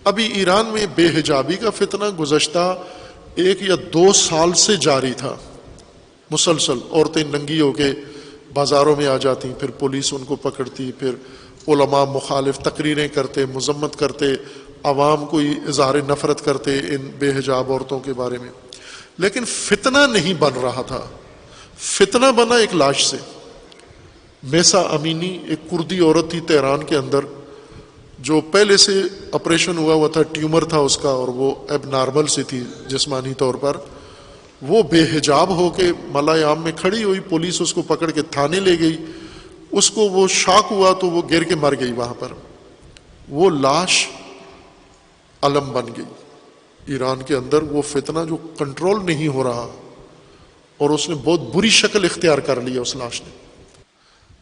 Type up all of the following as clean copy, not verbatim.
ابھی ایران میں بے حجابی کا فتنہ گزشتہ 1 یا 2 سال سے جاری تھا، مسلسل عورتیں ننگی ہو کے بازاروں میں آ جاتی، پھر پولیس ان کو پکڑتی، پھر علماء مخالف تقریریں کرتے، مذمت کرتے، عوام کو اظہار نفرت کرتے ان بے حجاب عورتوں کے بارے میں، لیکن فتنہ نہیں بن رہا تھا۔ فتنہ بنا ایک لاش سے۔ میسا امینی ایک کردی عورت تھی تہران کے اندر، جو پہلے سے آپریشن ہوا تھا، ٹیومر تھا اس کا، اور وہ اب نارمل سی تھی جسمانی طور پر۔ وہ بے حجاب ہو کے ملائے عام میں کھڑی ہوئی، پولیس اس کو پکڑ کے تھانے لے گئی، اس کو وہ شاک ہوا تو وہ گر کے مر گئی وہاں پر۔ وہ لاش علم بن گئی ایران کے اندر، وہ فتنہ جو کنٹرول نہیں ہو رہا، اور اس نے بہت بری شکل اختیار کر لیا اس لاش نے۔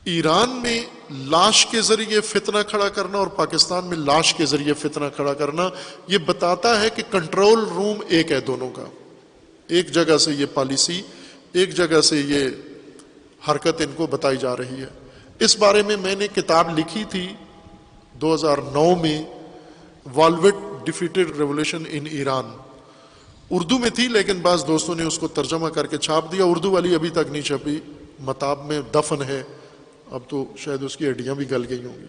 ایران میں لاش کے ذریعے فتنہ کھڑا کرنا اور پاکستان میں لاش کے ذریعے فتنہ کھڑا کرنا، یہ بتاتا ہے کہ کنٹرول روم ایک ہے دونوں کا۔ ایک جگہ سے یہ پالیسی، ایک جگہ سے یہ حرکت ان کو بتائی جا رہی ہے۔ اس بارے میں میں نے کتاب لکھی تھی 2009 میں، والوٹ ڈیفیٹڈ ریولوشن ان ایران، اردو میں تھی لیکن بعض دوستوں نے اس کو ترجمہ کر کے چھاپ دیا، اردو والی ابھی تک نہیں چھپی، متاب میں دفن ہے، اب تو شاید اس کی ہڈیاں بھی گل گئی ہوں گی۔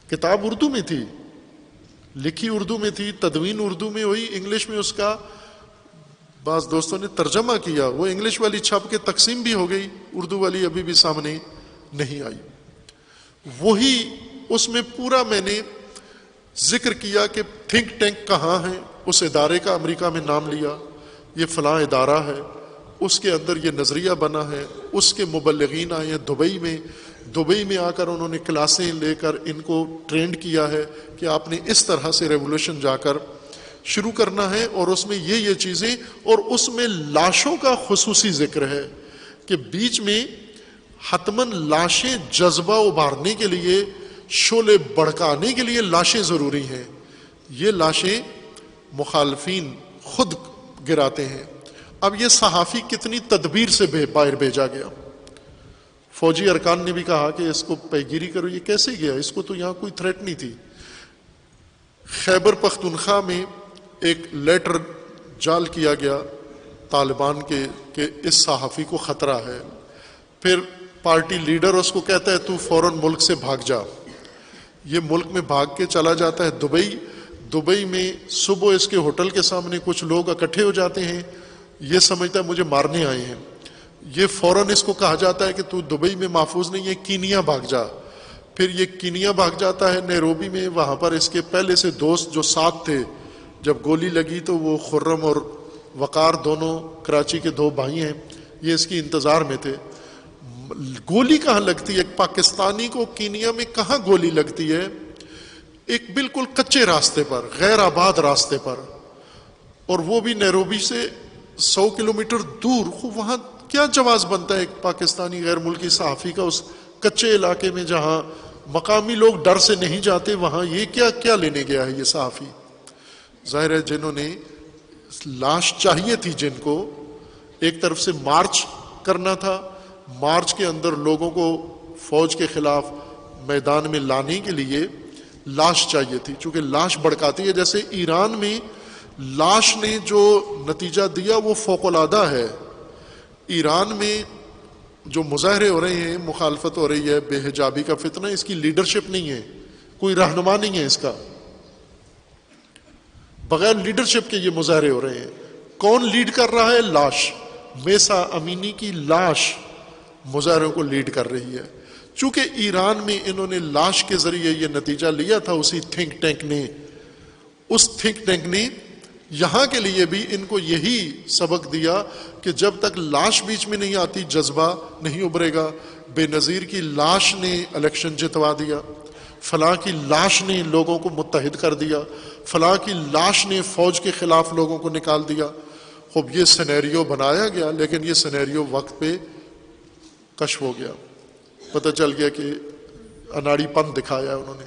کتاب اردو میں تھی، لکھی اردو میں تھی، تدوین اردو میں ہوئی، انگلش میں اس کا بعض دوستوں نے ترجمہ کیا، وہ انگلش والی چھپ کے تقسیم بھی ہو گئی، اردو والی ابھی بھی سامنے نہیں آئی۔ وہی اس میں پورا میں نے ذکر کیا کہ تھنک ٹینک کہاں ہے، اس ادارے کا امریکہ میں نام لیا، یہ فلاں ادارہ ہے، اس کے اندر یہ نظریہ بنا ہے، اس کے مبلغین آئے ہیں دبئی میں آ کر انہوں نے کلاسیں لے کر ان کو ٹرینڈ کیا ہے کہ آپ نے اس طرح سے ریولوشن جا کر شروع کرنا ہے، اور اس میں یہ چیزیں، اور اس میں لاشوں کا خصوصی ذکر ہے کہ بیچ میں حتماً لاشیں جذبہ ابھارنے کے لیے، شعلے بڑھکانے کے لیے لاشیں ضروری ہیں۔ یہ لاشیں مخالفین خود گراتے ہیں۔ اب یہ صحافی کتنی تدبیر سے باہر بھیجا گیا، فوجی ارکان نے بھی کہا کہ اس کو پیگیری کرو، یہ کیسے گیا، اس کو تو یہاں کوئی تھریٹ نہیں تھی۔ خیبر پختونخوا میں ایک لیٹر جال کیا گیا طالبان کے کہ اس صحافی کو خطرہ ہے، پھر پارٹی لیڈر اس کو کہتا ہے تو فوراً ملک سے بھاگ جا، یہ ملک میں بھاگ کے چلا جاتا ہے دبئی میں صبح اس کے ہوٹل کے سامنے کچھ لوگ اکٹھے ہو جاتے ہیں، یہ سمجھتا ہے مجھے مارنے آئے ہیں، یہ فوراً اس کو کہا جاتا ہے کہ تو دبئی میں محفوظ نہیں ہے، کینیا بھاگ جا، پھر یہ کینیا بھاگ جاتا ہے، نیروبی میں وہاں پر اس کے پہلے سے دوست جو ساتھ تھے، جب گولی لگی تو وہ خرم اور وقار دونوں کراچی کے 2 بھائی ہیں، یہ اس کی انتظار میں تھے۔ گولی کہاں لگتی ہے ایک پاکستانی کو کینیا میں، کہاں گولی لگتی ہے؟ ایک بالکل کچے راستے پر، غیر آباد راستے پر، اور وہ بھی نیروبی سے 100 کلومیٹر دور۔ وہاں کیا جواز بنتا ہے ایک پاکستانی غیر ملکی صحافی کا اس کچے علاقے میں جہاں مقامی لوگ ڈر سے نہیں جاتے، وہاں یہ کیا لینے گیا ہے یہ صحافی؟ ظاہر ہے جنہوں نے لاش چاہیے تھی، جن کو ایک طرف سے مارچ کرنا تھا، مارچ کے اندر لوگوں کو فوج کے خلاف میدان میں لانے کے لیے لاش چاہیے تھی، چونکہ لاش بھڑکاتی ہے۔ جیسے ایران میں لاش نے جو نتیجہ دیا وہ فوق العادہ ہے۔ ایران میں جو مظاہرے ہو رہے ہیں، مخالفت ہو رہی ہے، بے حجابی کا فتنہ، اس کی لیڈرشپ نہیں ہے، کوئی رہنما نہیں ہے اس کا، بغیر لیڈرشپ کے یہ مظاہرے ہو رہے ہیں۔ کون لیڈ کر رہا ہے؟ لاش، میسا امینی کی لاش مظاہروں کو لیڈ کر رہی ہے۔ چونکہ ایران میں انہوں نے لاش کے ذریعے یہ نتیجہ لیا تھا، اسی تھنک ٹینک نے، اس تھنک ٹینک نے یہاں کے لیے بھی ان کو یہی سبق دیا کہ جب تک لاش بیچ میں نہیں آتی جذبہ نہیں ابھرے گا۔ بے نظیر کی لاش نے الیکشن جتوا دیا، فلاں کی لاش نے لوگوں کو متحد کر دیا، فلاں کی لاش نے فوج کے خلاف لوگوں کو نکال دیا۔ خوب یہ سینیریو بنایا گیا، لیکن یہ سینیریو وقت پہ کشف ہو گیا، پتہ چل گیا کہ اناڑی پن دکھایا انہوں نے۔